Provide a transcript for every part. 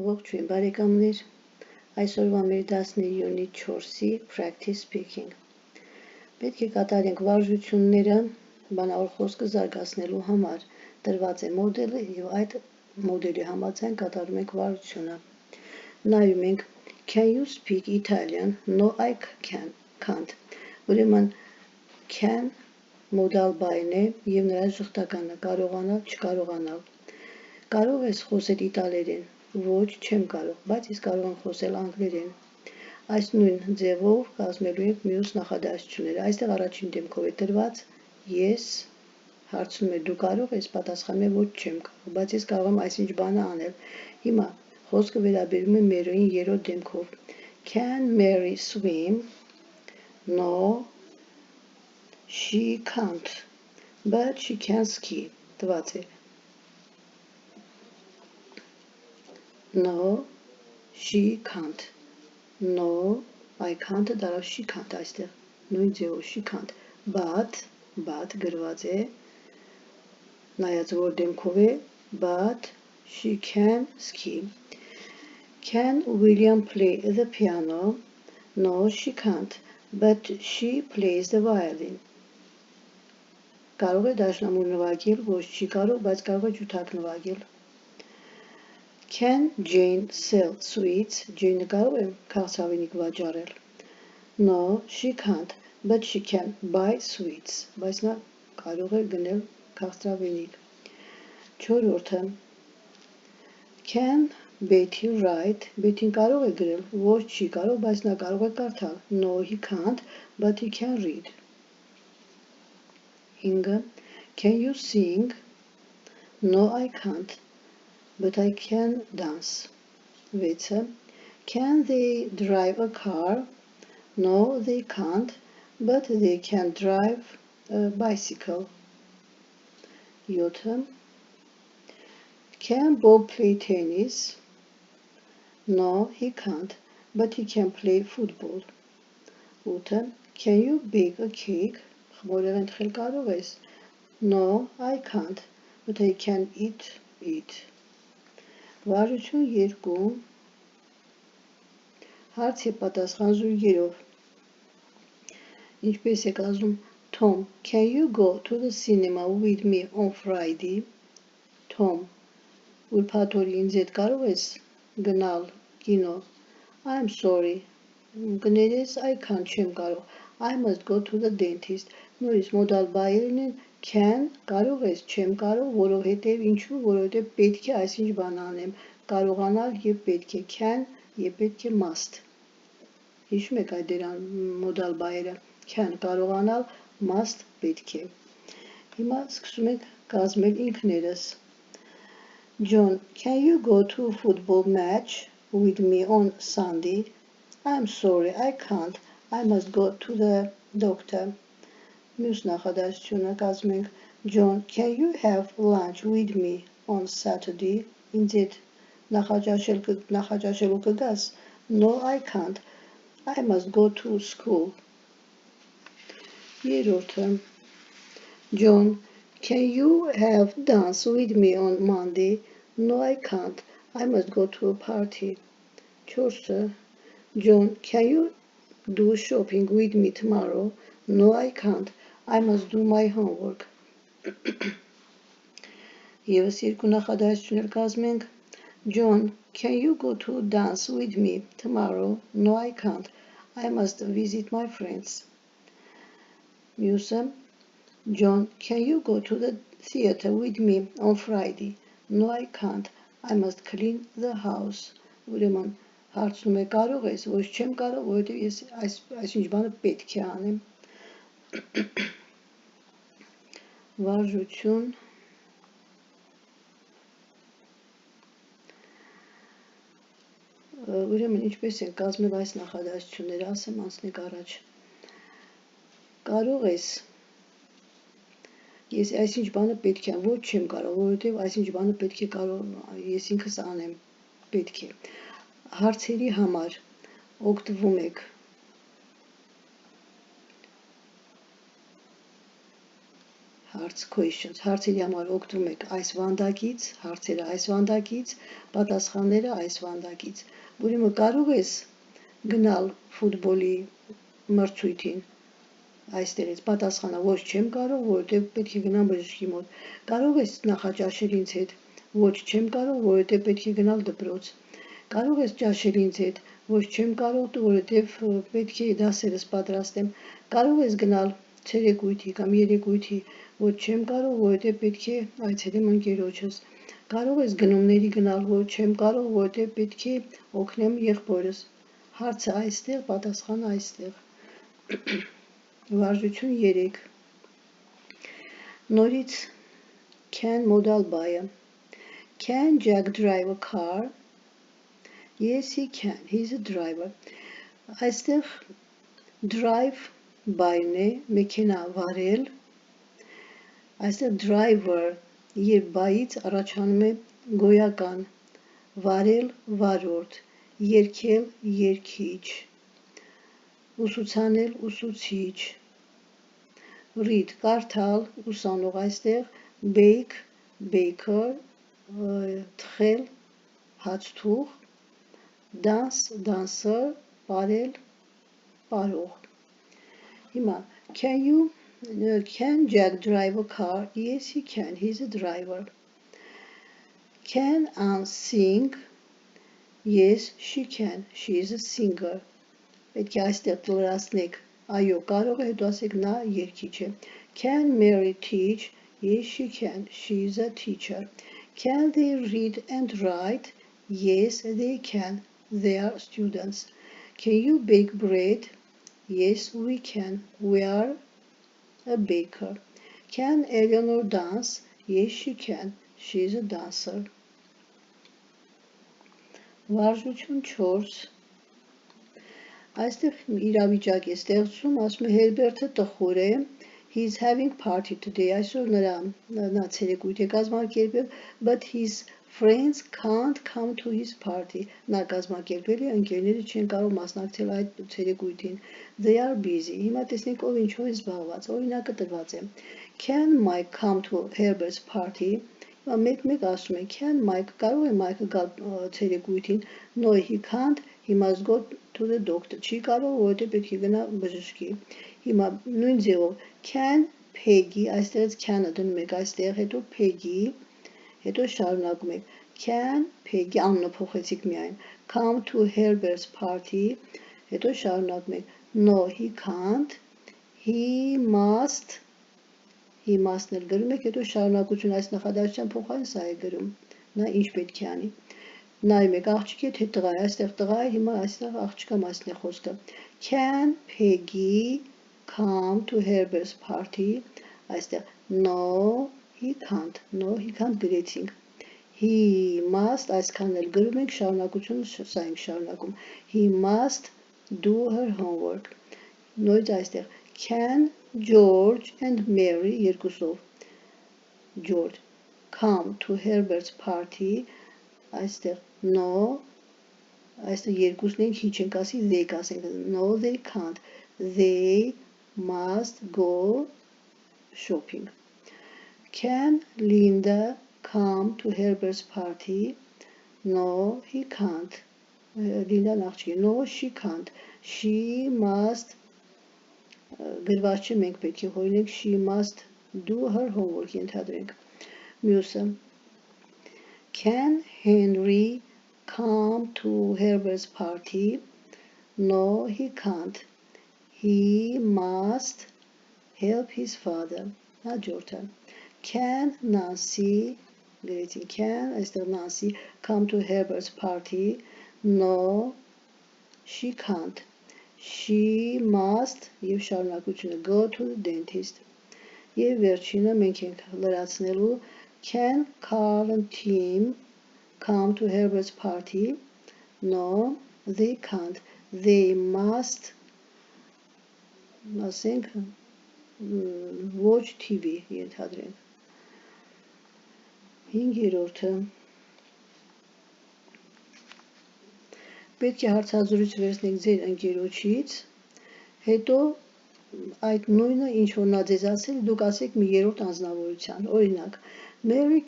Ողջույն բարեկամներ, այսօրվա մեր դասների յունիտ 4-ի Practice Speaking։ Պետք է կատարենք վարժությունները բանավոր խոսքը զարգացնելու համար, տրված է մոդելը և այդ մոդելի համաձայն կատարում ենք վարժությունը։ Նայում ենք Can you speak Italian? No, I can't։ Ուրեմն can մոդալ բառն է և նրա շղթականը կարողանալ, չկարողանալ։ Կարող ես խոսել իտալերեն, ոչ, չեմ կարող, բայց ես կարող եմ խոսել անգլերեն։ Այս նույն ձևով կազմելու ենք մյուս նախադասությունները։ Այստեղ առաջին դեպքով է տրված ես, հարցնում է դու կարող ես, պատասխանում է ոչ, չեմ կարող, բայց ես կարող եմ այսինչ բանը անել։ Հիմա խոսքը վերաբերում է Մերոյին երրորդ դեպքով։ Can Mary swim? No, she can't, but she can ski. Տված է։ No, she can't. No, I can't, դարավ she can't այստեղ, նույն ձևով she can't, but գրված է, նայած որ դեմքով է, but she can ski. Can William play the piano? No, she can't, but she plays the violin. Կարող է դաշնամուր նվագել, ոչ չի կարող, բայց կարող է ջութակ նվագել։ Can Jane sell sweets? Jane կարող է քաղցրավենիք վաճառել։ No, she can't, but she can buy sweets. Բայց նա կարող է գնել քաղցրավենիք։ Չորրորդը Can Betty write? Betty-ն կարող է գրել, ոչ չի կարող, բայց նա կարող է կարդալ։ No, he can't, but he can read. 5. Can you sing? No, I can't, but I can dance. 6. Can they drive a car? No, they can't, but they can drive a bicycle. 7. Can Bob play tennis? No, he can't, but he can play football. 8. Can you bake a cake? Խմորեղեն թխել կարող ես? No, I can't, but I can eat it. Վարժություն 2. Հարց և պատասխան զույգերով։ Ինչպես եք ասում, Tom, can you go to the cinema with me on Friday? Tom, ուրբաթ օրը ինձ հետ կարող ես գնալ կինո? I'm sorry, կներես, I can't, չեմ կարող, I must go to the dentist. Նույնիսկ մոդալ բայերն են can, կարող ես, չեմ կարող, որովհետև ինչու, որովհետև պետք է այսինչ բան անեմ, կարողանալ և պետք է can և պետք է must։ Հիշում եք այդ դերան մոդալ բայերը, can կարողանալ, must պետք է։ Հիմա սկսում ենք կազմել ինքներս։ John, can you go to a football match with me on Sunday? I'm sorry, I can't, I must go to the doctor. Մյուս նախադասությունը կազմում ենք John, can you have lunch with me on Saturday? Ինձ հետ նախաճաշելու կգաս? No, I can't, I must go to school. Երրորդը John, can you have dance with me on Monday? No, I can't, I must go to a party. Չորսը John, can you do shopping with me tomorrow? No, I can't, I must do my homework. Եվս երկու նախադասություններ կազմենք John, can you go to dance with me tomorrow? No, I can't, I must visit my friends. Մյուսը John, can you go to the theater with me on Friday? No, I can't, I must clean the house. Ուրեմն հարցնում է կարող ես, ոչ չեմ կարող, որովհետև ես այսինչ բանը պետք է անեմ։ Վարժություն Ուրեմն ինչպես են կազմել այս նախադասությունները, ասեմ անցնենք առաջ։ Կարող ես, ես այսինչ բանը պետք է, ոչ չեմ կարող, որովհետև այսինչ բանը պետք է կարող, ես ինքս անեմ, պետք է։ Հարցերի համար օգտվում եք հարց, questions, հարցերի համար օգտվում եք այս վանդակից, հարցերը այս վանդակից, պատասխանները այս վանդակից։ Ուրեմն կարող ես գնալ ֆուտբոլի մրցույթին, այստեղից պատասխանը ոչ չեմ կարող, որովհետև պետք է գնամ բժշկի մոտ։ Կարող ես նախաճաշել ինձ հետ, ոչ չեմ կարող, որովհետև պետք է գնալ դպրոց։ Կարող ես ճաշել ինձ հետ, ոչ չեմ կարող, որովհետև պետք է դասերս պատրաստեմ։ Կարող ես գնալ ցերեկույթի կամ երեկույթի, ոչ չեմ կարող, որովհետև պետք է այցելեմ ընկերոջս։ Կարող ես գնումների գնալ, ոչ չեմ կարող, որովհետև պետք է օգնեմ եղբորս։ Հարցը այստեղ, պատասխանը այստեղ։ Վարժություն 3։ Նորից can modal by-ը։ Can Jack drive a car? Yes, he can. He's a driver. Այստեղ drive by-ն է, մեքենա վարել։ Այստեղ driver երբ բայից առաջանում է գոյական, վարել վարորդ, երգել երգիչ, ուսուցանել ուսուցիչ, read կարդալ ուսանող, այստեղ bake baker, թխել հացթուղ, dance dancer, պարել պարող։ Հիմա can Jack drive a car? Yes, he can. He's a driver. Can Anne sing? Yes, she can. She is a singer. Պետք է այստեղ լրացնեք։ Այո, կարող է, հետո ասեք նա երգիչ է։ Can Mary teach? Yes, she can. She is a teacher. Can they read and write? Yes, they can. They are students. Can you bake bread? Yes, we can. We are a baker. Can Eleanor dance? Yes, she can. She is a dancer. Վարժություն 4։ Այստեղ իրավիճակ է ստեղծում, ասում է Հերբերտը տխուր է, he is having party today, այսօր նա ցերեկույթ է կազմակերպել, but his friends can't come to his party, նա կազմակերպել է, ընկերները չեն կարող մասնակցել այդ ցերեկույթին, they are busy, հիմա տեսնենք ով ինչով է զբաղված, օրինակը տրված է, can Mike come to Herbert's party, հիմա մեկ ասում է, can Mike, կարող է Mike-ը գալ ցերեկույթին, no he can't, he must go to the doctor, չի կարող, որովհետև պետք է գնա բժշկի, հիմա նույն ձևով, can Peggy, այստեղից can-ը դնում եք այստեղ, հետո Peggy, հետո շարունակում եք, can Peggy, անունը փոխեցիք միայն, come to Herbert's party, հետո շարունակում եք, no he can't, he must-ն էլ գրում եք, հետո շարունակություն այս նախադասության փոխարեն սա է գրում, նա ինչ պետք է անի, նայում եք աղջիկ է թե տղա է, այստեղ տղա է, հիմա այստեղ աղջիկա մասն է խոսքը, can Peggy come to Herbert's party, այստեղ no he can't գրեցինք, he must, այսքան էլ գրում ենք, շարունակությունը սա ենք շարունակում, he must do her homework, նույնիսկ այստեղ, can George and Mary, երկուսով, George, come to Herbert's party, այստեղ, no, այստեղ երկուսն ենք, he չենք ասի, they կասենք, no, they can't, they must go shopping. Can Linda come to Herbert's party? No, he can't. Linda աղջիկ, no, she can't. She must, գրված չէ, մենք պետք է հորինենք, she must do her homework, ենթադրենք։ Մյուսը, can Henry come to Herbert's party? No, he can't. He must help his father. Հաջորդը, can Nancy, can այստեղ Nancy come to Herbert's party? No, she can't. She must, եւ շարունակությունը, go to the dentist. Եվ վերջինը մենք ենք լրացնելու, can Carl and Tim come to Herbert's party? No, they can't. They must, ասենք, watch TV, ենթադրենք։ 5-րդը, պետք է հարցազրույց վերցնենք ձեր ընկերոջից, հետո այդ նույնը ինչ որ նա ձեզ ասել, դուք ասեք մի երրորդ անձնավորության։ Օրինակ, Mary,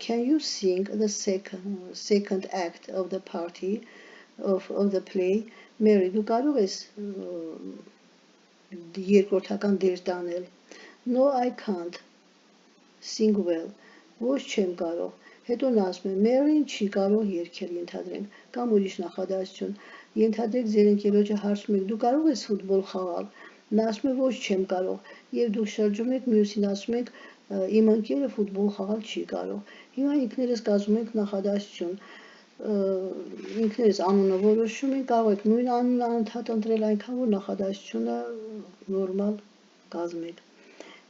can you sing the second act of the party of the play? Mary, դու կարող ես երկրորդական դեր տանել։ No, I can't sing well. Ոչ չեմ կարող։ Հետո նա ասում է Mary-ն չի կարող երգել, ենթադրենք, կամ ուրիշ նախադասություն։ Ենթադրեք ձեր ընկերոջը հարցում եք դու կարող ես ֆուտբոլ խաղալ։ Նա ասում է ոչ չեմ կարող։ Եվ դուք շրջում եք մյուսին ասում եք իմ ընկերը ֆուտբոլ խաղալ չի կարող։ Հիմա ինքներս կազմում ենք նախադասություն։ Ինքներս անունը որոշում ենք, կարող եք նույն անունը անընդհատ ընտրել այնքան որ նախադասությունը նորմալ կազմեք։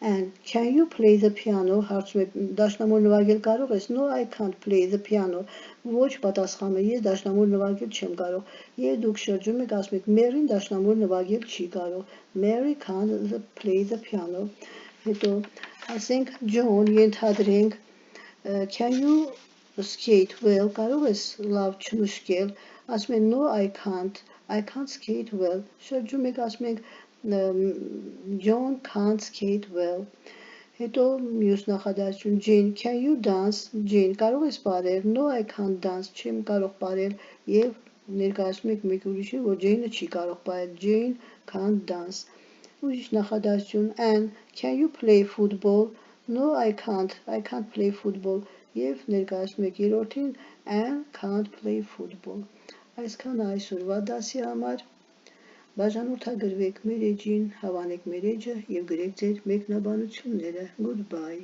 And can you play the piano? Հարցում եք դաշնամուր նվագել կարող ես? No, I can't play the piano. Ոչ պատասխանում է ես դաշնամուր նվագել չեմ կարող։ Եվ դուք շրջում եք ասում եք Mary-ն դաշնամուր նվագել չի կարող։ Mary can't play the piano. Հետո ասենք John ենթադրենք can you skate well? Կարող ես լավ չմշկել։ Ասում են no, I can't skate well. Շրջում եք ասում եք John can't skate well. Հետո մյուս նախադասություն Jane, can you dance? Jane, կարող ես պարել? No, I can't dance. Չեմ կարող պարել եւ ներկայացնում եք մեկ ուրիշի, որ Jane-ը չի կարող պարել։ Jane can't dance. Ուրիշ նախադասություն Anne, can you play football? No, I can't play football. Եվ ներկայացնում եք երրորդին Anne can't play football. Այսքան այսօրվա դասի համար բաժանորդագրվեք մեր էջին, հավանեք մեր էջը եւ գրեք ձեր մեկնաբանությունները։ Goodbye.